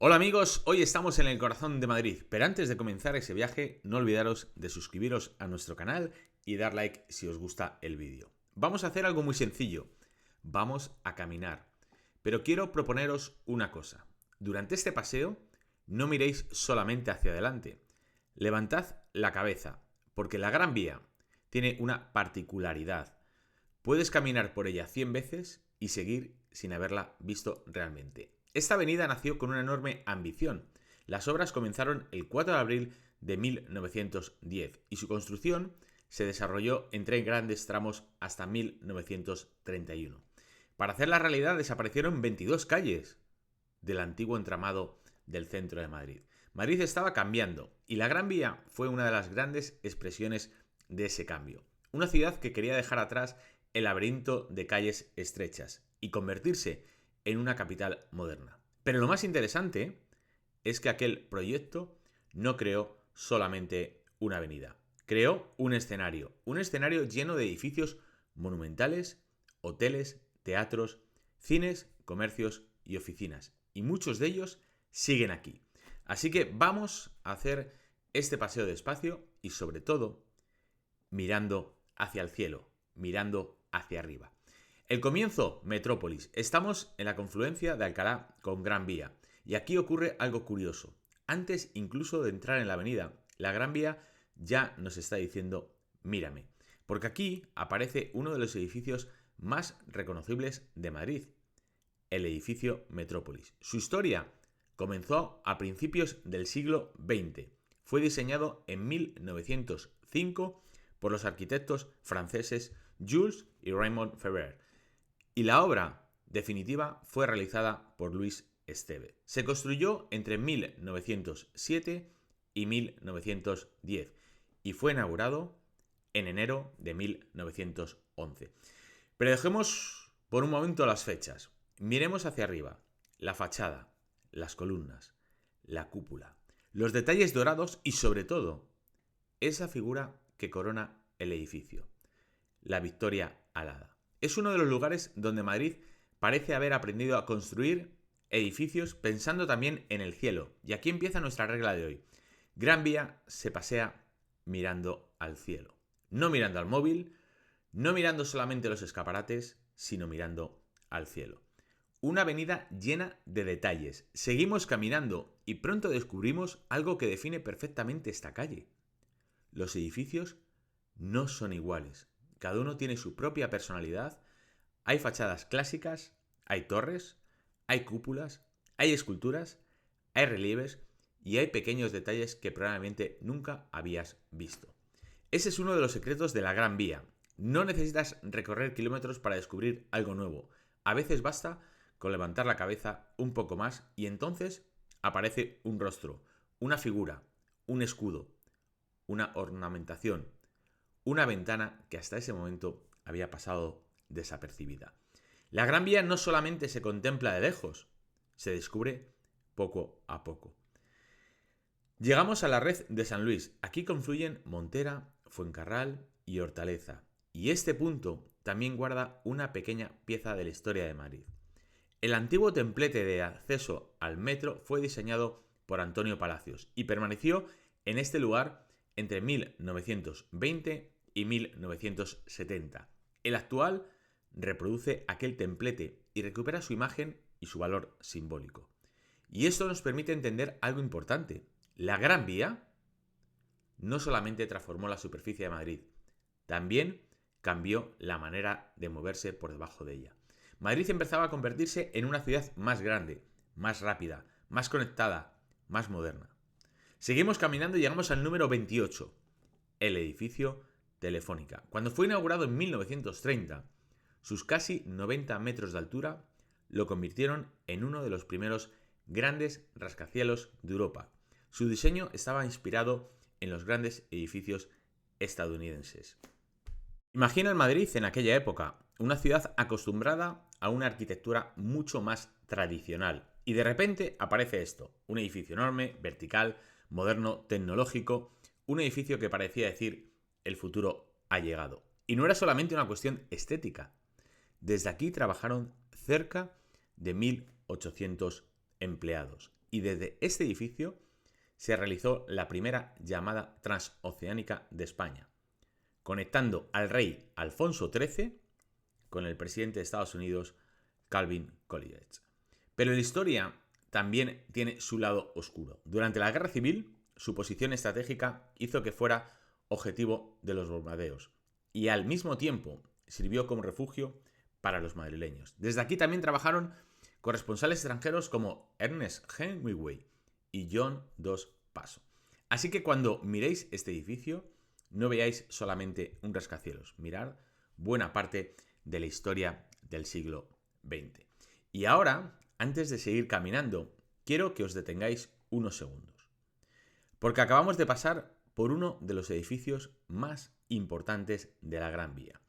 Hola amigos, hoy estamos en el corazón de Madrid, pero antes de comenzar ese viaje no olvidaros de suscribiros a nuestro canal y dar like si os gusta el vídeo. Vamos a hacer algo muy sencillo, vamos a caminar, pero quiero proponeros una cosa. Durante este paseo no miréis solamente hacia adelante, levantad la cabeza, porque la Gran Vía tiene una particularidad. Puedes caminar por ella 100 veces y seguir sin haberla visto realmente. Esta avenida nació con una enorme ambición. Las obras comenzaron el 4 de abril de 1910 y su construcción se desarrolló en 3 grandes tramos hasta 1931. Para hacerla realidad desaparecieron 22 calles del antiguo entramado del centro de Madrid. Madrid estaba cambiando y la Gran Vía fue una de las grandes expresiones de ese cambio. Una ciudad que quería dejar atrás el laberinto de calles estrechas y convertirse en una capital moderna. Pero lo más interesante es que aquel proyecto no creó solamente una avenida, creó un escenario lleno de edificios monumentales, hoteles, teatros, cines, comercios y oficinas. Y muchos de ellos siguen aquí. Así que vamos a hacer este paseo despacio y sobre todo mirando hacia el cielo, mirando hacia arriba. El comienzo, Metrópolis. Estamos en la confluencia de Alcalá con Gran Vía. Y aquí ocurre algo curioso. Antes incluso de entrar en la avenida, la Gran Vía ya nos está diciendo, mírame. Porque aquí aparece uno de los edificios más reconocibles de Madrid, el edificio Metrópolis. Su historia comenzó a principios del siglo XX. Fue diseñado en 1905 por los arquitectos franceses Jules y Raymond Ferrer. Y la obra definitiva fue realizada por Luis Esteve. Se construyó entre 1907 y 1910 y fue inaugurado en enero de 1911. Pero dejemos por un momento las fechas. Miremos hacia arriba, la fachada, las columnas, la cúpula, los detalles dorados y sobre todo esa figura que corona el edificio, la Victoria Alada. Es uno de los lugares donde Madrid parece haber aprendido a construir edificios pensando también en el cielo. Y aquí empieza nuestra regla de hoy. Gran Vía se pasea mirando al cielo. No mirando al móvil, no mirando solamente los escaparates, sino mirando al cielo. Una avenida llena de detalles. Seguimos caminando y pronto descubrimos algo que define perfectamente esta calle. Los edificios no son iguales. Cada uno tiene su propia personalidad. Hay fachadas clásicas, hay torres, hay cúpulas, hay esculturas, hay relieves y hay pequeños detalles que probablemente nunca habías visto. Ese es uno de los secretos de la Gran Vía. No necesitas recorrer kilómetros para descubrir algo nuevo. A veces basta con levantar la cabeza un poco más y entonces aparece un rostro, una figura, un escudo, una ornamentación, una ventana que hasta ese momento había pasado desapercibida. La Gran Vía no solamente se contempla de lejos, se descubre poco a poco. Llegamos a la red de San Luis. Aquí confluyen Montera, Fuencarral y Hortaleza. Y este punto también guarda una pequeña pieza de la historia de Madrid. El antiguo templete de acceso al metro fue diseñado por Antonio Palacios y permaneció en este lugar entre 1920 y 1970. El actual reproduce aquel templete y recupera su imagen y su valor simbólico. Y esto nos permite entender algo importante. La Gran Vía no solamente transformó la superficie de Madrid, también cambió la manera de moverse por debajo de ella. Madrid empezaba a convertirse en una ciudad más grande, más rápida, más conectada, más moderna. Seguimos caminando y llegamos al número 28, el edificio Telefónica. Cuando fue inaugurado en 1930, sus casi 90 metros de altura lo convirtieron en uno de los primeros grandes rascacielos de Europa. Su diseño estaba inspirado en los grandes edificios estadounidenses. Imagina el Madrid en aquella época, una ciudad acostumbrada a una arquitectura mucho más tradicional. Y de repente aparece esto, un edificio enorme, vertical, moderno, tecnológico, un edificio que parecía decir el futuro ha llegado. Y no era solamente una cuestión estética. Desde aquí trabajaron cerca de 1.800 empleados. y desde este edificio se realizó la primera llamada transoceánica de España, conectando al rey Alfonso XIII con el presidente de Estados Unidos, Calvin Coolidge. Pero la historia también tiene su lado oscuro. Durante la Guerra Civil, su posición estratégica hizo que fuera objetivo de los bombardeos y al mismo tiempo sirvió como refugio para los madrileños. Desde aquí también trabajaron corresponsales extranjeros como Ernest Hemingway y John Dos Passos. Así que cuando miréis este edificio, no veáis solamente un rascacielos, mirad buena parte de la historia del siglo XX. Y ahora, antes de seguir caminando, quiero que os detengáis unos segundos, porque acabamos de pasar por uno de los edificios más importantes de la Gran Vía.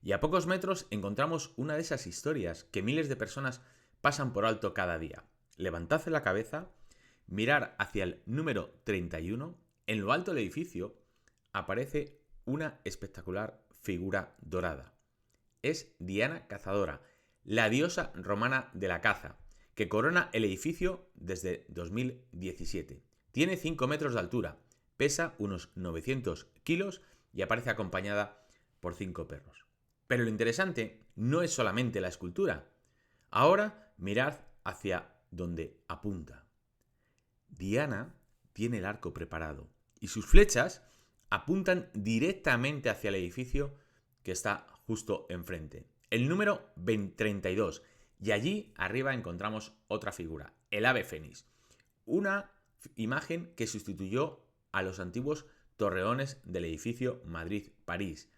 Y a pocos metros encontramos una de esas historias que miles de personas pasan por alto cada día. Levantad la cabeza, mirar hacia el número 31, en lo alto del edificio aparece una espectacular figura dorada. Es Diana Cazadora, la diosa romana de la caza, que corona el edificio desde 2017. Tiene 5 metros de altura, pesa unos 900 kilos y aparece acompañada por 5 perros. Pero lo interesante no es solamente la escultura. Ahora mirad hacia donde apunta. Diana tiene el arco preparado y sus flechas apuntan directamente hacia el edificio que está justo enfrente. El número 32. Y allí arriba encontramos otra figura, el ave fénix. Una imagen que sustituyó a los antiguos torreones del edificio Madrid-París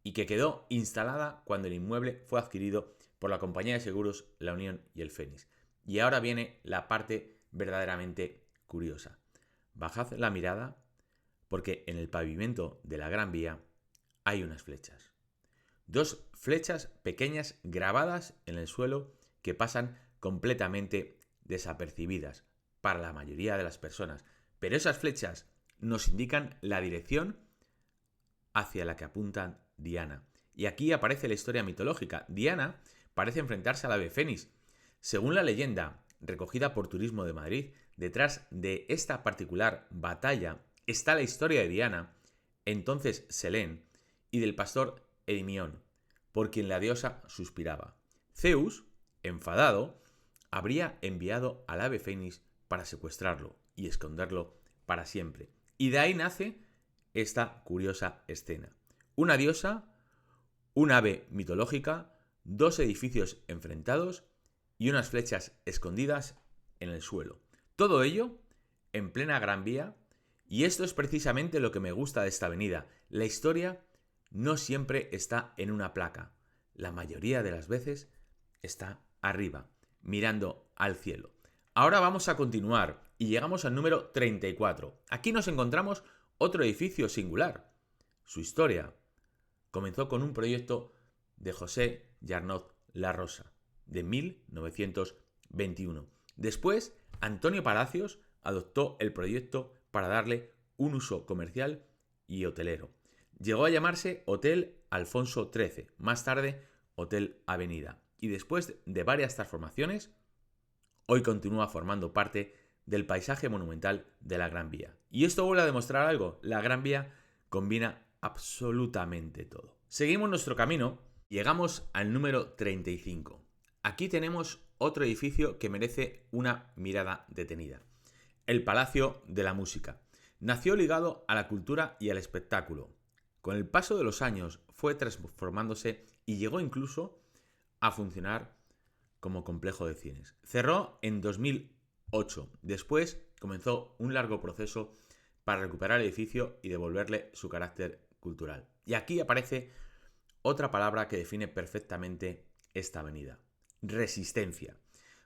y que quedó instalada cuando el inmueble fue adquirido por la compañía de seguros La Unión y el Fénix. Y ahora viene la parte verdaderamente curiosa. Bajad la mirada porque en el pavimento de la Gran Vía hay unas flechas. 2 flechas pequeñas grabadas en el suelo que pasan completamente desapercibidas para la mayoría de las personas. Pero esas flechas nos indican la dirección hacia la que apunta Diana. Y aquí aparece la historia mitológica. Diana parece enfrentarse al ave fénix. Según la leyenda, recogida por Turismo de Madrid, detrás de esta particular batalla está la historia de Diana, entonces Selén, y del pastor Edimión, por quien la diosa suspiraba. Zeus, enfadado, habría enviado al ave fénix para secuestrarlo y esconderlo para siempre. Y de ahí nace esta curiosa escena. Una diosa, un ave mitológica, 2 edificios enfrentados y unas flechas escondidas en el suelo. Todo ello en plena Gran Vía, y esto es precisamente lo que me gusta de esta avenida. La historia no siempre está en una placa. La mayoría de las veces está arriba, mirando al cielo. Ahora vamos a continuar y llegamos al número 34. Aquí nos encontramos otro edificio singular. Su historia comenzó con un proyecto de José Yarnot La Rosa, de 1921. Después, Antonio Palacios adoptó el proyecto para darle un uso comercial y hotelero. Llegó a llamarse Hotel Alfonso XIII, más tarde Hotel Avenida. Y después de varias transformaciones, hoy continúa formando parte del paisaje monumental de la Gran Vía. Y esto vuelve a demostrar algo: la Gran Vía combina absolutamente todo. Seguimos nuestro camino, llegamos al número 35. Aquí tenemos otro edificio que merece una mirada detenida. El Palacio de la Música. Nació ligado a la cultura y al espectáculo. Con el paso de los años fue transformándose y llegó incluso a funcionar como complejo de cines. Cerró en 2008. Después comenzó un largo proceso para recuperar el edificio y devolverle su carácter cultural. Y aquí aparece otra palabra que define perfectamente esta avenida: resistencia.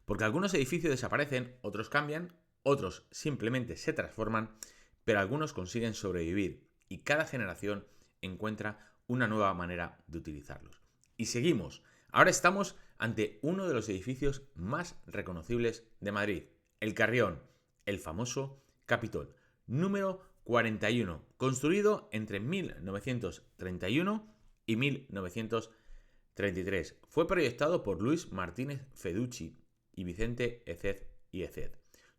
Porque algunos edificios desaparecen, otros cambian, otros simplemente se transforman, pero algunos consiguen sobrevivir y cada generación encuentra una nueva manera de utilizarlos. Y seguimos. Ahora estamos ante uno de los edificios más reconocibles de Madrid, el Carrión, el famoso Capitol, número 41, construido entre 1931 y 1933. Fue proyectado por Luis Martínez Feducci y Vicente Ezed y Ezed.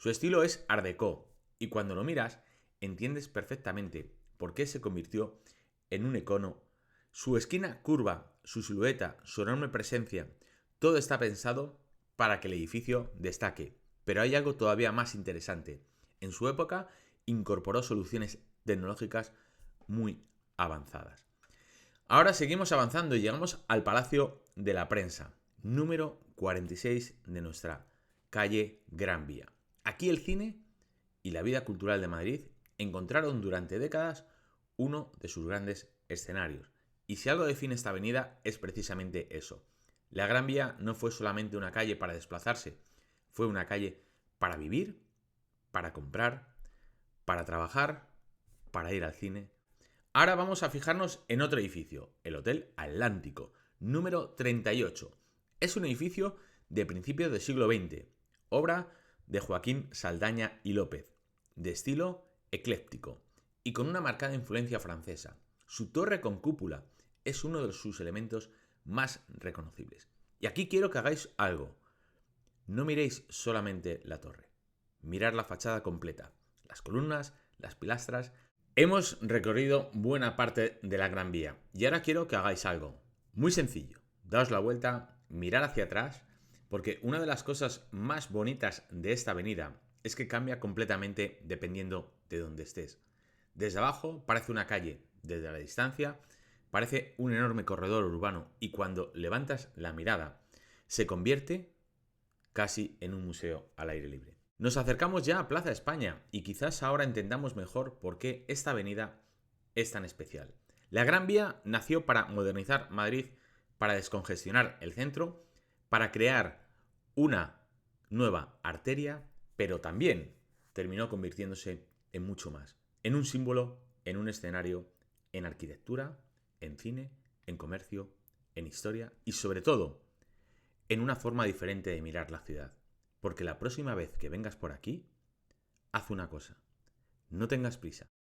Su estilo es Art Deco y cuando lo miras entiendes perfectamente por qué se convirtió en un icono. Su esquina curva, su silueta, su enorme presencia, todo está pensado para que el edificio destaque. Pero hay algo todavía más interesante. En su época incorporó soluciones tecnológicas muy avanzadas. Ahora seguimos avanzando y llegamos al Palacio de la Prensa, número 46 de nuestra calle Gran Vía. Aquí el cine y la vida cultural de Madrid encontraron durante décadas uno de sus grandes escenarios. Y si algo define esta avenida es precisamente eso. La Gran Vía no fue solamente una calle para desplazarse, fue una calle para vivir, para comprar, para trabajar, para ir al cine. Ahora vamos a fijarnos en otro edificio, el Hotel Atlántico, número 38. Es un edificio de principios del siglo XX, obra de Joaquín Saldaña y López, de estilo ecléctico y con una marcada influencia francesa. Su torre con cúpula es uno de sus elementos más reconocibles. Y aquí quiero que hagáis algo. No miréis solamente la torre, mirad la fachada completa, las columnas, las pilastras. Hemos recorrido buena parte de la Gran Vía y ahora quiero que hagáis algo. Muy sencillo, daos la vuelta, mirad hacia atrás, porque una de las cosas más bonitas de esta avenida es que cambia completamente dependiendo de dónde estés. Desde abajo parece una calle, desde la distancia parece un enorme corredor urbano y cuando levantas la mirada se convierte casi en un museo al aire libre. Nos acercamos ya a Plaza España y quizás ahora entendamos mejor por qué esta avenida es tan especial. La Gran Vía nació para modernizar Madrid, para descongestionar el centro, para crear una nueva arteria, pero también terminó convirtiéndose en mucho más, en un símbolo, en un escenario, en arquitectura, en cine, en comercio, en historia y sobre todo en una forma diferente de mirar la ciudad. Porque la próxima vez que vengas por aquí, haz una cosa, no tengas prisa.